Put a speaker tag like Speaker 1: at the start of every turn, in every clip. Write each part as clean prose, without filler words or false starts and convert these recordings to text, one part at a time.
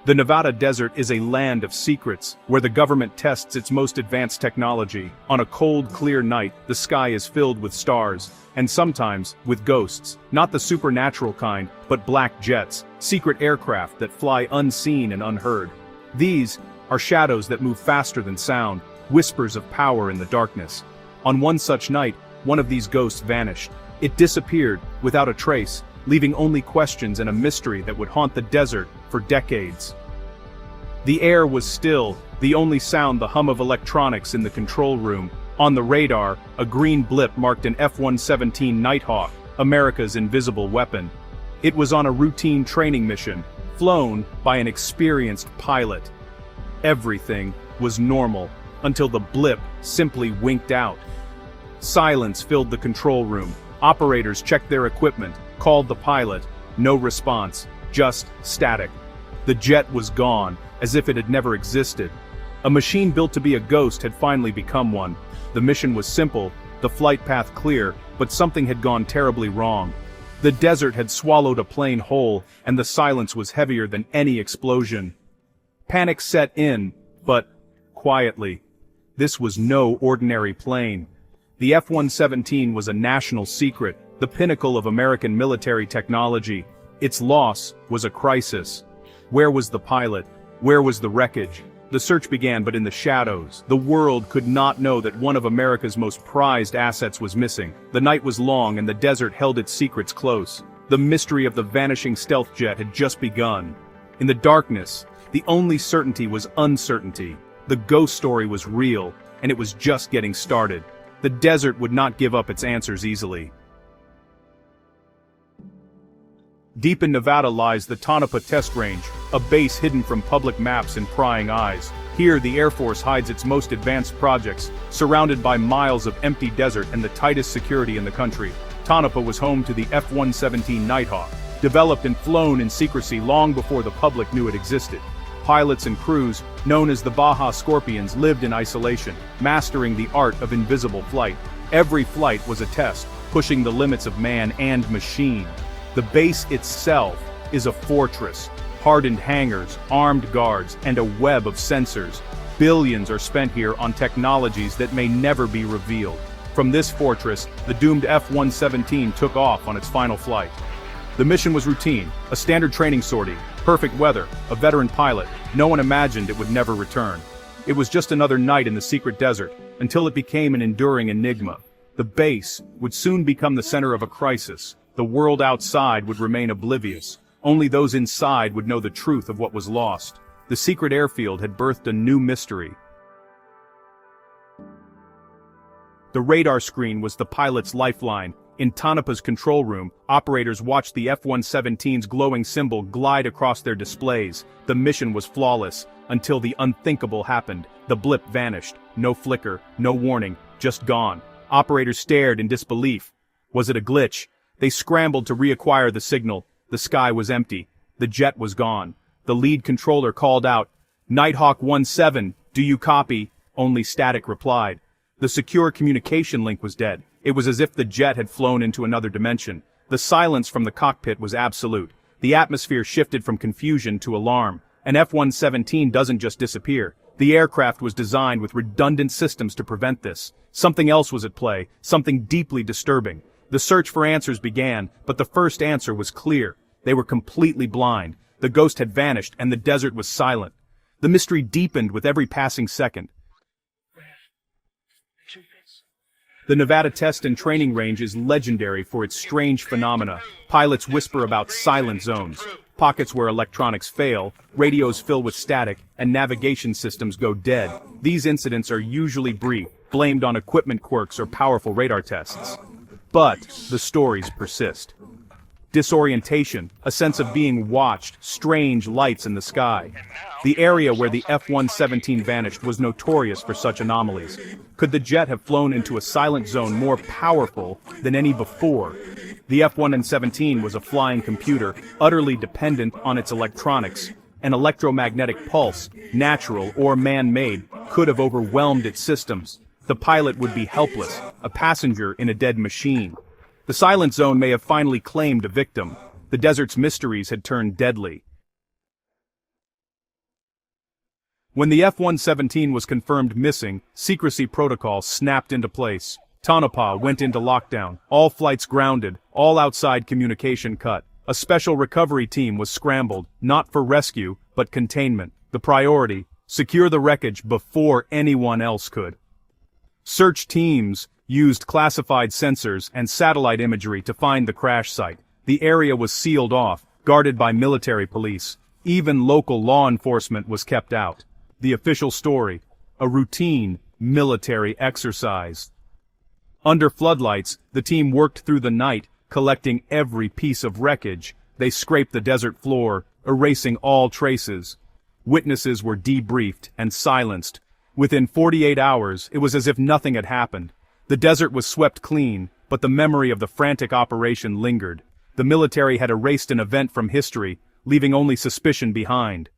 Speaker 1: The Nevada desert is a land of secrets, where the government tests its most advanced technology. On a cold, clear night, the sky is filled with stars, and sometimes, with ghosts. Not the supernatural kind, but black jets, secret aircraft that fly unseen and unheard. These are shadows that move faster than sound, whispers of power in the darkness. On one such night, one of these ghosts vanished. It disappeared, without a trace, leaving only questions and a mystery that would haunt the desert for decades. The air was still, the only sound the hum of electronics in the control room. On the radar, a green blip marked an F-117 Nighthawk, America's invisible weapon. It was on a routine training mission, flown by an experienced pilot. Everything was normal, until the blip simply winked out. Silence filled the control room. Operators checked their equipment, called the pilot. No response, just static. The jet was gone, as if it had never existed. A machine built to be a ghost had finally become one. The mission was simple, the flight path clear, but something had gone terribly wrong. The desert had swallowed a plane whole, and the silence was heavier than any explosion. Panic set in, but quietly. This was no ordinary plane. The F-117 was a national secret, the pinnacle of American military technology. Its loss was a crisis. Where was the pilot? Where was the wreckage? The search began, but in the shadows. The world could not know that one of America's most prized assets was missing. The night was long and the desert held its secrets close. The mystery of the vanishing stealth jet had just begun. In the darkness, the only certainty was uncertainty. The ghost story was real, and it was just getting started. The desert would not give up its answers easily. Deep in Nevada lies the Tonopah Test Range, a base hidden from public maps and prying eyes. Here the Air Force hides its most advanced projects, surrounded by miles of empty desert and the tightest security in the country. Tonopah was home to the F-117 Nighthawk, developed and flown in secrecy long before the public knew it existed. Pilots and crews, known as the Baja Scorpions, lived in isolation, mastering the art of invisible flight. Every flight was a test, pushing the limits of man and machine. The base itself is a fortress, hardened hangars, armed guards, and a web of sensors. Billions are spent here on technologies that may never be revealed. From this fortress, the doomed F-117 took off on its final flight. The mission was routine, a standard training sortie, perfect weather, a veteran pilot. No one imagined it would never return. It was just another night in the secret desert, until it became an enduring enigma. The base would soon become the center of a crisis. The world outside would remain oblivious. Only those inside would know the truth of what was lost. The Secret Airfield had birthed a new mystery. The radar screen was the pilot's lifeline. In Tonopah's control room, operators watched the F-117's glowing symbol glide across their displays. The mission was flawless, until the unthinkable happened. The blip vanished. No flicker, no warning, just gone. Operators stared in disbelief. Was it a glitch? They scrambled to reacquire the signal. The sky was empty. The jet was gone. The lead controller called out, "Nighthawk 17, do you copy?" Only static replied. The secure communication link was dead. It was as if the jet had flown into another dimension. The silence from the cockpit was absolute. The atmosphere shifted from confusion to alarm. An F-117 doesn't just disappear. The aircraft was designed with redundant systems to prevent this. Something else was at play, something deeply disturbing. The search for answers began, but the first answer was clear. They were completely blind. The ghost had vanished, and the desert was silent. The mystery deepened with every passing second. The Nevada Test and Training Range is legendary for its strange phenomena. Pilots whisper about silent zones, pockets where electronics fail, radios fill with static, and navigation systems go dead. These incidents are usually brief, blamed on equipment quirks or powerful radar tests. But the stories persist. Disorientation, a sense of being watched, strange lights in the sky. The area where the F-117 vanished was notorious for such anomalies. Could the jet have flown into a silent zone more powerful than any before? The F-117 was a flying computer, utterly dependent on its electronics. An electromagnetic pulse, natural or man-made, could have overwhelmed its systems. The pilot would be helpless, a passenger in a dead machine. The silent zone may have finally claimed a victim. The desert's mysteries had turned deadly. When the F-117 was confirmed missing, secrecy protocol snapped into place. Tonopah went into lockdown, all flights grounded, all outside communication cut. A special recovery team was scrambled, not for rescue, but containment. The priority: secure the wreckage before anyone else could. Search teams used classified sensors and satellite imagery to find the crash site. The area was sealed off, guarded by military police. Even local law enforcement was kept out. The official story: a routine military exercise. Under floodlights, the team worked through the night, collecting every piece of wreckage. They scraped the desert floor, erasing all traces. Witnesses were debriefed and silenced. Within 48 hours, it was as if nothing had happened. The desert was swept clean, but the memory of the frantic operation lingered. The military had erased an event from history, leaving only suspicion behind.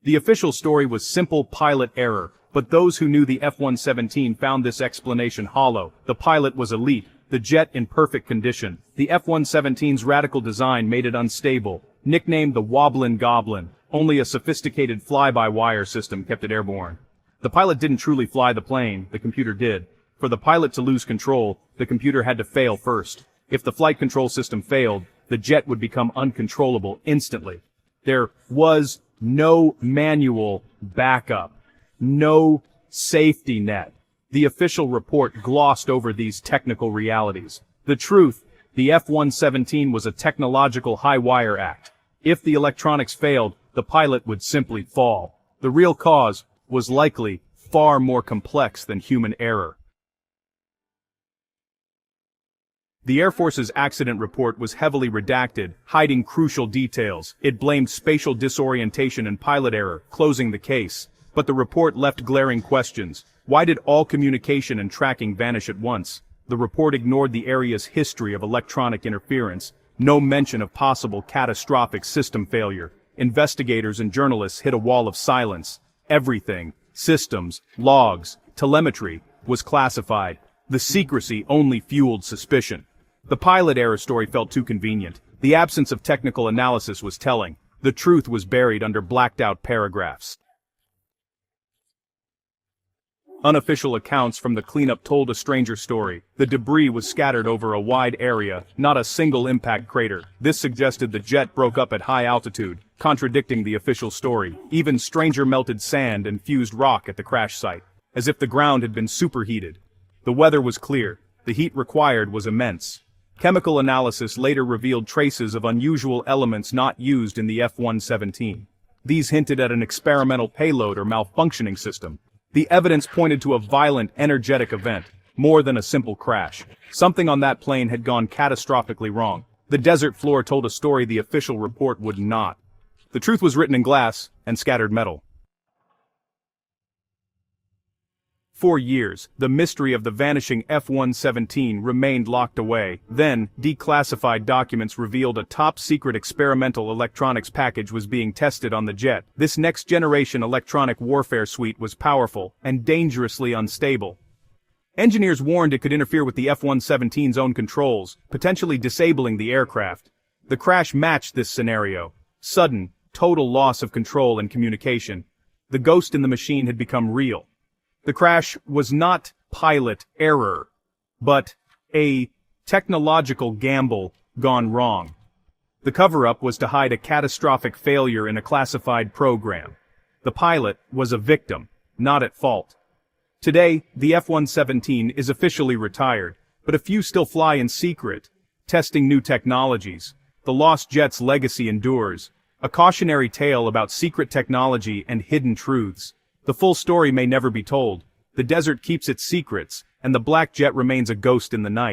Speaker 1: The official story was simple pilot error, but those who knew the F-117 found this explanation hollow. The pilot was elite, the jet in perfect condition. The F-117's radical design made it unstable. Nicknamed the Wobblin' Goblin, only a sophisticated fly-by-wire system kept it airborne. The pilot didn't truly fly the plane, the computer did. For the pilot to lose control, the computer had to fail first. If the flight control system failed, the jet would become uncontrollable instantly. There was no manual backup. No safety net. The official report glossed over these technical realities. The truth: the F-117 was a technological high-wire act. If the electronics failed, the pilot would simply fall. The real cause was likely far more complex than human error. The Air Force's accident report was heavily redacted, hiding crucial details. It blamed spatial disorientation and pilot error, closing the case. But the report left glaring questions. Why did all communication and tracking vanish at once? The report ignored the area's history of electronic interference. No mention of possible catastrophic system failure. Investigators and journalists hit a wall of silence. Everything, systems, logs, telemetry, was classified. The secrecy only fueled suspicion. The pilot error story felt too convenient. The absence of technical analysis was telling. The truth was buried under blacked-out paragraphs. Unofficial accounts from the cleanup told a stranger story. The debris was scattered over a wide area, not a single impact crater. This suggested the jet broke up at high altitude, contradicting the official story. Even stranger melted sand and fused rock at the crash site, as if the ground had been superheated. The weather was clear. The heat required was immense. Chemical analysis later revealed traces of unusual elements not used in the F-117. These hinted at an experimental payload or malfunctioning system. The evidence pointed to a violent, energetic event, more than a simple crash. Something on that plane had gone catastrophically wrong. The desert floor told a story the official report would not. The truth was written in glass and scattered metal. For years, the mystery of the vanishing F-117 remained locked away. Then, declassified documents revealed a top-secret experimental electronics package was being tested on the jet. This next-generation electronic warfare suite was powerful and dangerously unstable. Engineers warned it could interfere with the F-117's own controls, potentially disabling the aircraft. The crash matched this scenario. Sudden, total loss of control and communication. The ghost in the machine had become real. The crash was not pilot error, but a technological gamble gone wrong. The cover-up was to hide a catastrophic failure in a classified program. The pilot was a victim, not at fault. Today, the F-117 is officially retired, but a few still fly in secret, testing new technologies. The lost jet's legacy endures, a cautionary tale about secret technology and hidden truths. The full story may never be told. The desert keeps its secrets, and the black jet remains a ghost in the night.